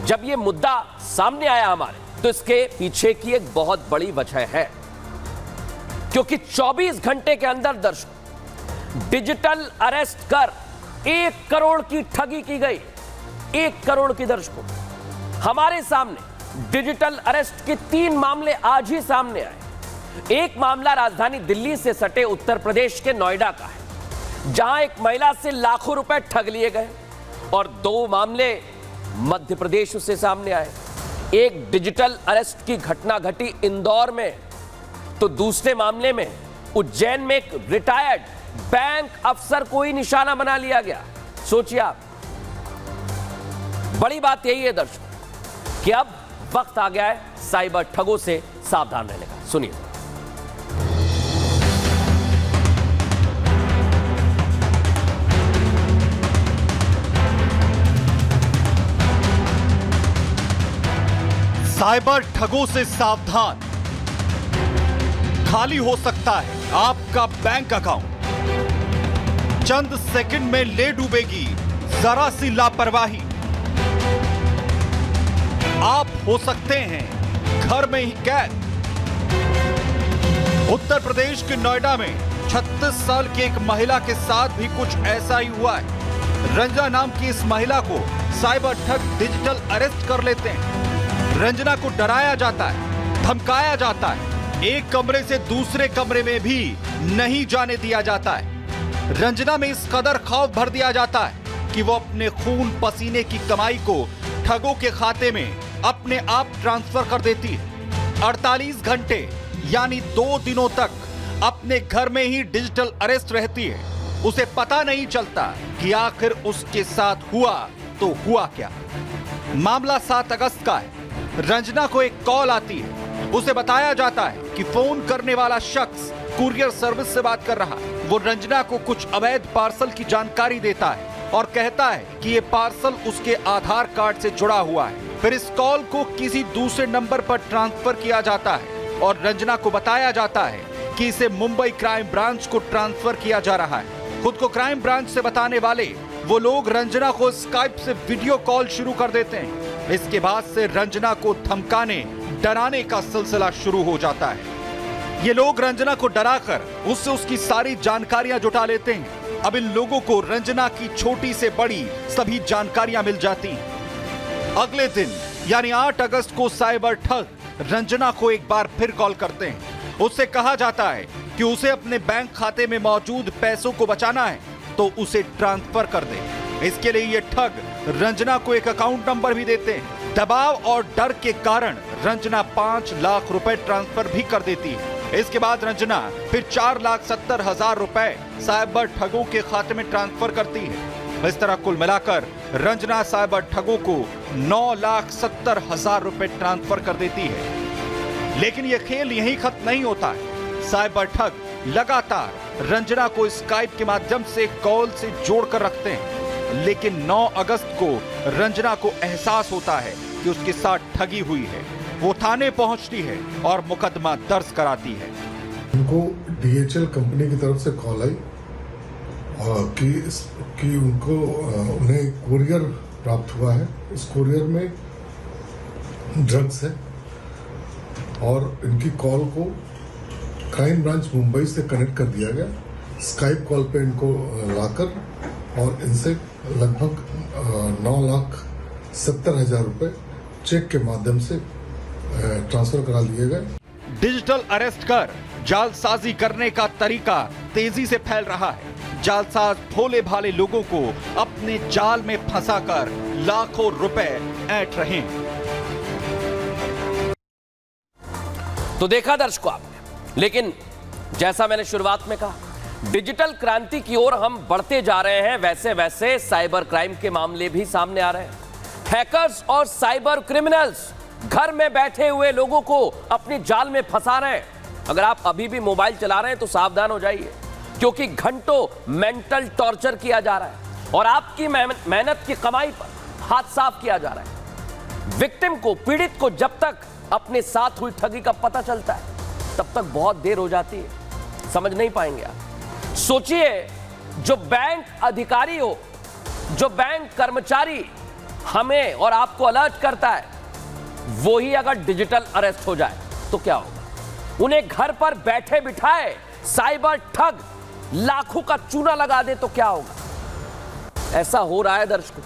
जब ये मुद्दा सामने आया हमारे, तो इसके पीछे की एक बहुत बड़ी वजह है, क्योंकि 24 घंटे के अंदर दर्शकों डिजिटल अरेस्ट कर 1 करोड़ की ठगी की गई। 1 करोड़ की। दर्शकों, हमारे सामने डिजिटल अरेस्ट के 3 मामले आज ही सामने आए। एक मामला राजधानी दिल्ली से सटे उत्तर प्रदेश के नोएडा का है, जहां एक महिला से लाखों रुपए ठग लिए गए, और 2 मामले मध्य प्रदेश से सामने आए। एक डिजिटल अरेस्ट की घटना घटी इंदौर में, तो दूसरे मामले में उज्जैन में एक रिटायर्ड बैंक अफसर को ही निशाना बना लिया गया। सोचिए आप, बड़ी बात यही है दर्शकों कि अब वक्त आ गया है साइबर ठगों से सावधान रहने का। सुनिए। साइबर ठगों से सावधान। खाली हो सकता है आपका बैंक अकाउंट, चंद सेकंड में ले डूबेगी जरा सी लापरवाही। आप हो सकते हैं घर में ही कैद। उत्तर प्रदेश के नोएडा में 36 साल की एक महिला के साथ भी कुछ ऐसा ही हुआ है। रंजना नाम की इस महिला को साइबर ठग डिजिटल अरेस्ट कर लेते हैं। रंजना को डराया जाता है, धमकाया जाता है, एक कमरे से दूसरे कमरे में भी नहीं जाने दिया जाता है। रंजना में इस कदर खौफ भर दिया जाता है कि वो अपने खून पसीने की कमाई को ठगों के खाते में अपने आप ट्रांसफर कर देती है। 48 घंटे यानी 2 दिनों तक अपने घर में ही डिजिटल अरेस्ट रहती है। उसे पता नहीं चलता कि आखिर उसके साथ हुआ तो हुआ क्या। मामला 7 अगस्त का है। रंजना को एक कॉल आती है। उसे बताया जाता है कि फोन करने वाला शख्स कुरियर सर्विस से बात कर रहा है। वो रंजना को कुछ अवैध पार्सल की जानकारी देता है और कहता है कि ये पार्सल उसके आधार कार्ड से जुड़ा हुआ है। फिर इस कॉल को किसी दूसरे नंबर पर ट्रांसफर किया जाता है और रंजना को बताया जाता है कि इसे मुंबई क्राइम ब्रांच को ट्रांसफर किया जा रहा है। खुद को क्राइम ब्रांच से बताने वाले वो लोग रंजना को स्काइप से वीडियो कॉल शुरू कर देते हैं। इसके बाद से रंजना को धमकाने, डराने का सिलसिला शुरू हो जाता है। ये लोग रंजना को डराकर उससे उसकी सारी जानकारियां जुटा लेते हैं। अब इन लोगों को रंजना की छोटी से बड़ी सभी जानकारियां मिल जाती हैं। अगले दिन यानी 8 अगस्त को साइबर ठग रंजना को एक बार फिर कॉल करते हैं। उससे कहा जाता है कि उसे अपने बैंक खाते में मौजूद पैसों को बचाना है तो उसे ट्रांसफर कर दे। इसके लिए ये ठग रंजना को एक अकाउंट नंबर भी देते हैं। दबाव और डर के कारण रंजना 5 लाख रुपए ट्रांसफर भी कर देती है। इसके बाद रंजना फिर 4,70,000 रुपए साइबर ठगों के खाते में ट्रांसफर करती है। इस तरह कुल मिलाकर रंजना साइबर ठगों को 9,70,000 रुपए ट्रांसफर कर देती है। लेकिन यह खेल यहीं खत्म नहीं होता है। साइबर ठग लगातार रंजना को स्काइप के माध्यम से कॉल से जोड़कर रखते हैं। लेकिन 9 अगस्त को रंजना को एहसास होता है कि उसके साथ ठगी हुई है। वो थाने पहुंचती है और मुकदमा दर्ज कराती है। उनको DHL कंपनी की तरफ से कॉल आई कि उन्हें कुरियर प्राप्त हुआ है। इस कुरियर में ड्रग्स है और इनकी कॉल को क्राइम ब्रांच मुंबई से कनेक्ट कर दिया गया। स्काइप कॉल पे इनको लाकर और इनसे लगभग 9,70,000 रुपए चेक के माध्यम से ट्रांसफर करा लिए गए। डिजिटल अरेस्ट कर जालसाजी करने का तरीका तेजी से फैल रहा है। जालसाज भोले भाले लोगों को अपने जाल में फंसाकर लाखों रुपए ऐंठ रहे हैं। तो देखा दर्शकों आपने, लेकिन जैसा मैंने शुरुआत में कहा, डिजिटल क्रांति की ओर हम बढ़ते जा रहे हैं। वैसे वैसे साइबर क्राइम के मामले भी सामने आ रहे हैं। हैकर्स और साइबर क्रिमिनल्स घर में बैठे हुए लोगों को अपनी जाल में फंसा रहे हैं। अगर आप अभी भी मोबाइल चला रहे हैं तो सावधान हो जाइए, क्योंकि घंटों मेंटल टॉर्चर किया जा रहा है और आपकी मेहनत की कमाई पर हाथ साफ किया जा रहा है। विक्टिम को, पीड़ित को जब तक अपने साथ हुई ठगी का पता चलता है तब तक बहुत देर हो जाती है, समझ नहीं पाएंगे आप। सोचिए, जो बैंक अधिकारी हो, जो बैंक कर्मचारी हमें और आपको अलर्ट करता है, वो ही अगर डिजिटल अरेस्ट हो जाए तो क्या होगा? उन्हें घर पर बैठे बिठाए साइबर ठग लाखों का चूना लगा दे तो क्या होगा? ऐसा हो रहा है दर्शकों,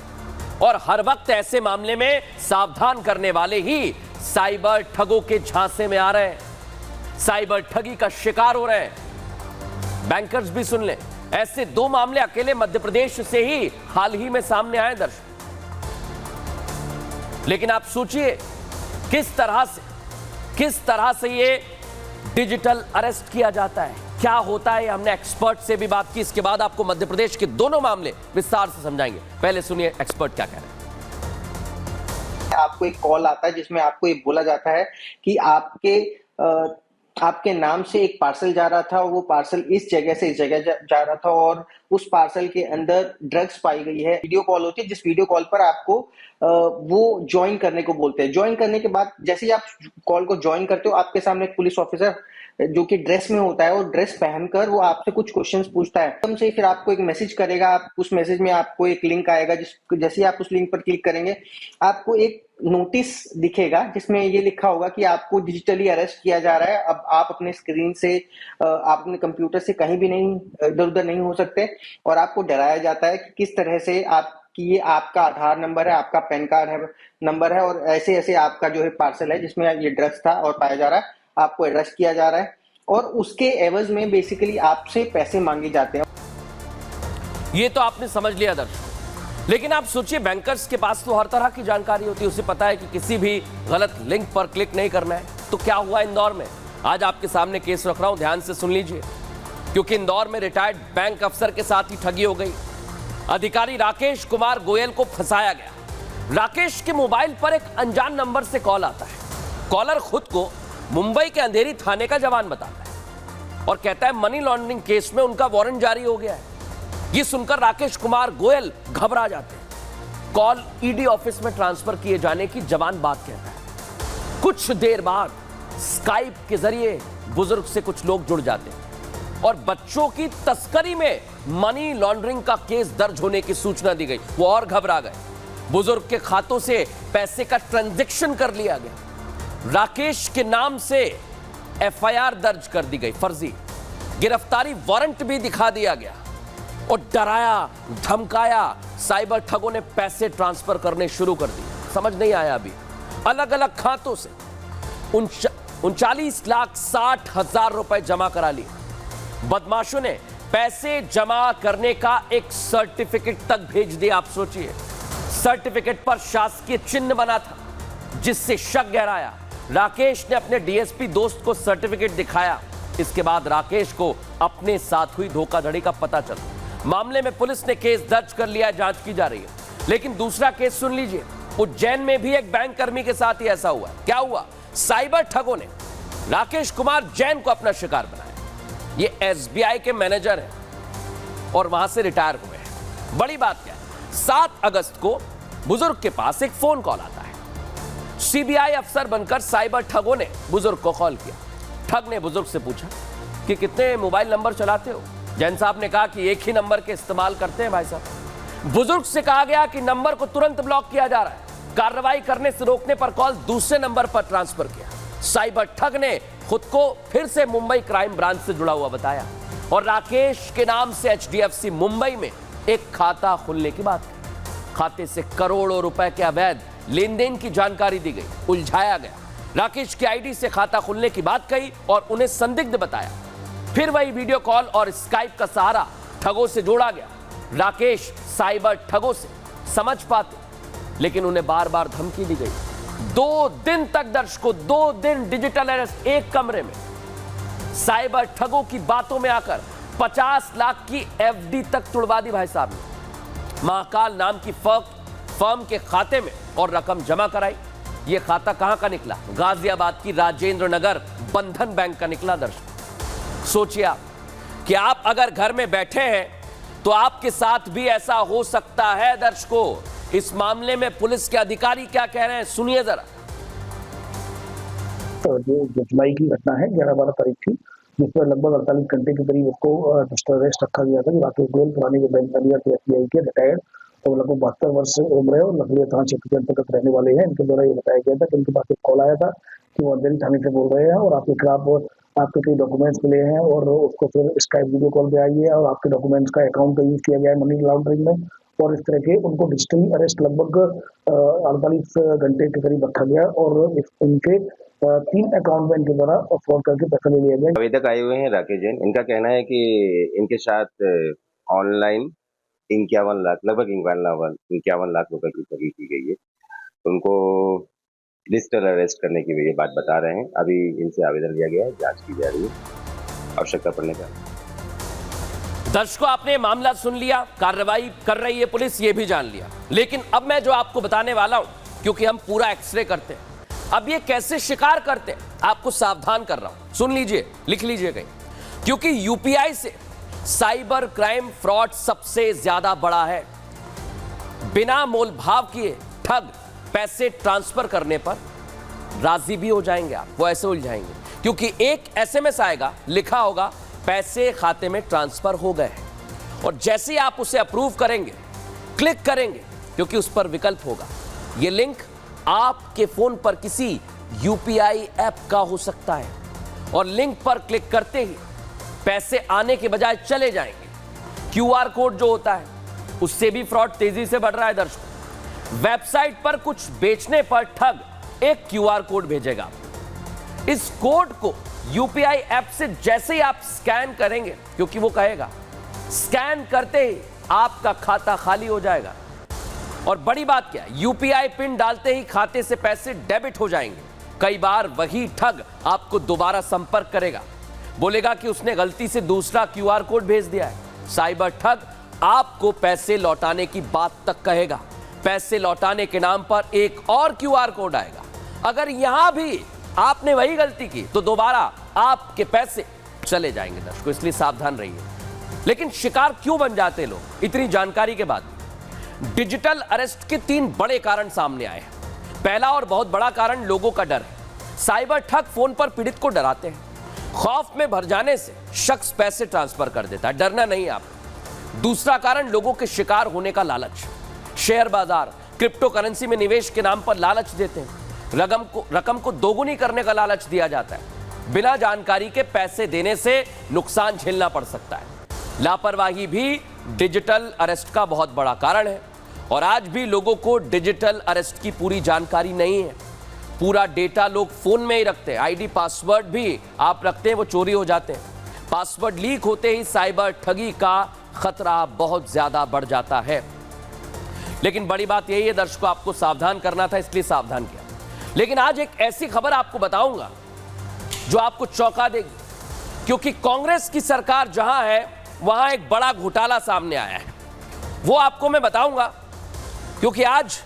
और हर वक्त ऐसे मामले में सावधान करने वाले ही साइबर ठगों के झांसे में आ रहे हैं, साइबर ठगी का शिकार हो रहे हैं। बैंकर्स भी सुन लें, ऐसे 2 मामले अकेले मध्य प्रदेश से ही हाल ही में सामने आए दर्शक। लेकिन आप सोचिए किस तरह से ये डिजिटल अरेस्ट किया जाता है, क्या होता है, हमने एक्सपर्ट से भी बात की। इसके बाद आपको मध्य प्रदेश के दोनों मामले विस्तार से समझाएंगे। पहले सुनिए एक्सपर्ट क्या कह रहे हैं। आपको एक कॉल आता है जिसमें आपको ये बोला जाता है कि आपके नाम से एक पार्सल जा रहा था, वो पार्सल इस जगह से इस जगह जा रहा था और उस पार्सल के अंदर ड्रग्स पाई गई है। वीडियो कॉल होती है, जिस वीडियो कॉल पर आपको वो ज्वाइन करने को बोलते हैं। ज्वाइन करने के बाद जैसे ही आप कॉल को ज्वाइन करते हो, आपके सामने एक पुलिस ऑफिसर जो कि ड्रेस में होता है और ड्रेस पहनकर वो आपसे कुछ क्वेश्चंस पूछता है। एकदम से फिर आपको एक मैसेज करेगा, आप उस मैसेज में आपको एक लिंक आएगा, जैसे ही आप उस लिंक पर क्लिक करेंगे आपको एक नोटिस दिखेगा जिसमें ये लिखा होगा कि आपको डिजिटली अरेस्ट किया जा रहा है। अब आप अपने स्क्रीन से, आप अपने कंप्यूटर से कहीं भी नहीं इधर उधर नहीं हो सकते और आपको डराया जाता है कि किस तरह से कि ये आपका आधार नंबर है, आपका पैन कार्ड है नंबर है और ऐसे ऐसे आपका जो है पार्सल है जिसमें ये ड्रग्स था और पाया जा रहा है, आपको अरेस्ट किया जा रहा है और उसके एवज में बेसिकली आपसे पैसे मांगे जाते हैं। ये तो आपने समझ लिया दर्शक, लेकिन आप सोचिए बैंकर्स के पास तो हर तरह की जानकारी होती है, उसे पता है कि किसी भी गलत लिंक पर क्लिक नहीं करना है। तो क्या हुआ इंदौर में? आज आपके सामने केस रख रहा हूं, ध्यान से सुन लीजिए, क्योंकि इंदौर में रिटायर्ड बैंक अफसर के साथ ही ठगी हो गई। अधिकारी राकेश कुमार गोयल को फंसाया गया। राकेश के मोबाइल पर एक अनजान नंबर से कॉल आता है। कॉलर खुद को मुंबई के अंधेरी थाने का जवान बताता है और कहता है मनी लॉन्ड्रिंग केस में उनका वारंट जारी हो गया है। ये सुनकर राकेश कुमार गोयल घबरा जाते हैं। कॉल ईडी ऑफिस में ट्रांसफर किए जाने की जवान बात कहता है। कुछ देर बाद स्काइप के जरिए बुजुर्ग से कुछ लोग जुड़ जाते हैं और बच्चों की तस्करी में मनी लॉन्ड्रिंग का केस दर्ज होने की सूचना दी गई। वो और घबरा गए। बुजुर्ग के खातों से पैसे का ट्रांजैक्शन कर लिया गया। राकेश के नाम से एफआईआर दर्ज कर दी गई फर्जी। गिरफ्तारी वारंट भी दिखा दिया गया और डराया धमकाया साइबर ठगों ने पैसे ट्रांसफर करने शुरू कर दिए। समझ नहीं आया अभी अलग अलग खातों से 39,60,000 रुपए जमा करा लिए। बदमाशों ने पैसे जमा करने का एक सर्टिफिकेट तक भेज दिया। आप सोचिए, सर्टिफिकेट पर शासकीय चिन्ह बना था जिससे शक गहराया। राकेश ने अपने डीएसपी दोस्त को सर्टिफिकेट दिखाया। इसके बाद राकेश को अपने साथ हुई धोखाधड़ी का पता चला। मामले में पुलिस ने केस दर्ज कर लिया, जांच की जा रही है। लेकिन दूसरा केस सुन लीजिए। उज्जैन में भी एक बैंक कर्मी के साथ ही ऐसा हुआ। क्या हुआ? साइबर ठगों ने राकेश कुमार जैन को अपना शिकार बनाया। ये एसबीआई के मैनेजर हैं और वहां से रिटायर हुए हैं। बड़ी बात क्या है, 7 अगस्त को बुजुर्ग के पास एक फोन कॉल आता है। सीबीआई अफसर बनकर साइबर ठगों ने बुजुर्ग को कॉल किया। ठग ने बुजुर्ग से पूछा कि कितने मोबाइल नंबर चलाते हो? जैन साहब ने कहा कि एक ही नंबर के इस्तेमाल करते हैं भाई साहब। बुजुर्ग से कहा गया कि नंबर को तुरंत ब्लॉक किया जा रहा है। कार्रवाई करने से रोकने पर कॉल दूसरे नंबर पर ट्रांसफर किया। साइबर ठग ने खुद को फिर से मुंबई क्राइम ब्रांच से जुड़ा हुआ बताया और राकेश के नाम से एचडीएफसी मुंबई में एक खाता खुलने की बात की। खाते से करोड़ों रुपए के अवैध लेन देन की जानकारी दी गई। उलझाया गया। राकेश की आईडी से खाता खुलने की बात कही और उन्हें संदिग्ध बताया। फिर वही वीडियो कॉल और स्काइप का सहारा ठगों से जोड़ा गया। राकेश साइबर ठगों से समझ पाते, लेकिन उन्हें बार बार धमकी दी गई। 2 दिन तक दर्शकों, 2 दिन डिजिटल अरेस्ट, एक कमरे में। साइबर ठगों की बातों में आकर 50 लाख की एफडी तक तुड़वा दी भाई साहब ने। महाकाल नाम की फर्म के खाते में और रकम जमा कराई। यह खाता कहां का निकला? गाजियाबाद की राजेंद्र नगर बंधन बैंक का निकला। दर्शक सोचिए आप कि आप अगर घर में बैठे हैं तो आपके साथ भी ऐसा हो सकता है। दर्शकों, इस मामले में पुलिस के अधिकारी क्या कह रहे हैं, सुनिए जरा। तो जो जुलाई की घटना है 11-12 तारीख थी, जिसमें लगभग 48 घंटे के करीब उसको डिजिटल अरेस्ट रखा गया था। राकेश गोयल पुराने जो बैंक मैनेजर थे एसबीआई के, रिटायर्ड, तो लगभग 72 वर्ष से उम्र है और लखलिया थाना क्षेत्र के अंतर्गत रहने वाले हैं। इनके द्वारा ये बताया गया था कि इनके पास एक कॉल आया था कि वो अंधेरी थाने से बोल रहे हैं और आपके खिलाफ आपके कई डॉक्यूमेंट्स मिले हैं और उसको फिर स्काइप वीडियो कॉल पे आई है और आपके डॉक्यूमेंट्स का अकाउंट का यूज किया गया है मनी लॉन्ड्रिंग में, और इस तरह के उनको डिजिटली अरेस्ट लगभग 48 घंटे के करीब रखा गया और उनके 3 अकाउंट में इनके द्वारा फ्रॉड करके पैसा ले लिया गया। आवेदक आए हुए हैं राकेश जैन। इनका कहना है कि इनके साथ ऑनलाइन 51 लाख लगभग 51 लाख रुपए की ठगी की गई है। उनको डिजिटल अरेस्ट करने की ये बात बता रहे हैं। अभी इनसे आवेदन लिया गया है, जांच की जा रही है आवश्यकता पड़ने पर। दर्शकों, आपने मामला सुन लिया, कार्रवाई कर रही है पुलिस, ये भी जान लिया। लेकिन अब मैं जो आपको बताने वाला हूं, क्योंकि हम पूरा एक्सरे करते हैं, अब ये कैसे शिकार करते हैं आपको सावधान कर रहा हूं। सुन लीजिए, लिख लीजिए कहीं, क्योंकि यूपीआई से साइबर क्राइम फ्रॉड सबसे ज्यादा बड़ा है। बिना मोल भाव किए ठग पैसे ट्रांसफर करने पर राजी भी हो जाएंगे आप, वो ऐसे उलझाएंगे क्योंकि एक एसएमएस आएगा, लिखा होगा पैसे खाते में ट्रांसफर हो गए हैं, और जैसे ही आप उसे अप्रूव करेंगे, क्लिक करेंगे, क्योंकि उस पर विकल्प होगा, यह लिंक आपके फोन पर किसी यूपीआई ऐप का हो सकता है, और लिंक पर क्लिक करते ही पैसे आने के बजाय चले जाएंगे। क्यूआर कोड जो होता है उससे भी फ्रॉड तेजी से बढ़ रहा है। दर्शकों, वेबसाइट पर कुछ बेचने पर ठग एक क्यूआर कोड भेजेगा। इस कोड को यूपीआई ऐप से जैसे ही आप स्कैन करेंगे, क्योंकि वो कहेगा स्कैन करते ही आपका खाता खाली हो जाएगा, और बड़ी बात क्या है, यूपीआई पिन डालते ही खाते से पैसे डेबिट हो जाएंगे। कई बार वही ठग आपको दोबारा संपर्क करेगा, बोलेगा कि उसने गलती से दूसरा क्यूआर कोड भेज दिया है। साइबर ठग आपको पैसे लौटाने की बात तक कहेगा। पैसे लौटाने के नाम पर एक और क्यूआर कोड आएगा। अगर यहां भी आपने वही गलती की तो दोबारा आपके पैसे चले जाएंगे। दर्शकों, इसलिए सावधान रहिए। लेकिन शिकार क्यों बन जाते लोग? इतनी जानकारी के बाद डिजिटल अरेस्ट के 3 बड़े कारण सामने आए हैं। पहला और बहुत बड़ा कारण लोगों का डर है। साइबर ठग फोन पर पीड़ित को डराते हैं। खौफ में भर जाने से शख्स पैसे ट्रांसफर कर देता है, डरना नहीं आप। दूसरा कारण लोगों के शिकार होने का लालच। शेयर बाजार, क्रिप्टो करेंसी में निवेश के नाम पर लालच देते हैं। रकम को दोगुनी करने का लालच दिया जाता है। बिना जानकारी के पैसे देने से नुकसान झेलना पड़ सकता है। लापरवाही भी डिजिटल अरेस्ट का बहुत बड़ा कारण है, और आज भी लोगों को डिजिटल अरेस्ट की पूरी जानकारी नहीं है। पूरा डेटा लोग फोन में ही रखते हैं। आईडी पासवर्ड भी आप रखते हैं, वो चोरी हो जाते हैं। पासवर्ड लीक होते ही साइबर ठगी का खतरा बहुत ज्यादा बढ़ जाता है। लेकिन बड़ी बात यही है दर्शकों, आपको सावधान करना था, इसलिए सावधान किया। लेकिन आज एक ऐसी खबर आपको बताऊंगा जो आपको चौंका देगी, क्योंकि कांग्रेस की सरकार जहां है वहां एक बड़ा घोटाला सामने आया है। वो आपको मैं बताऊंगा, क्योंकि आज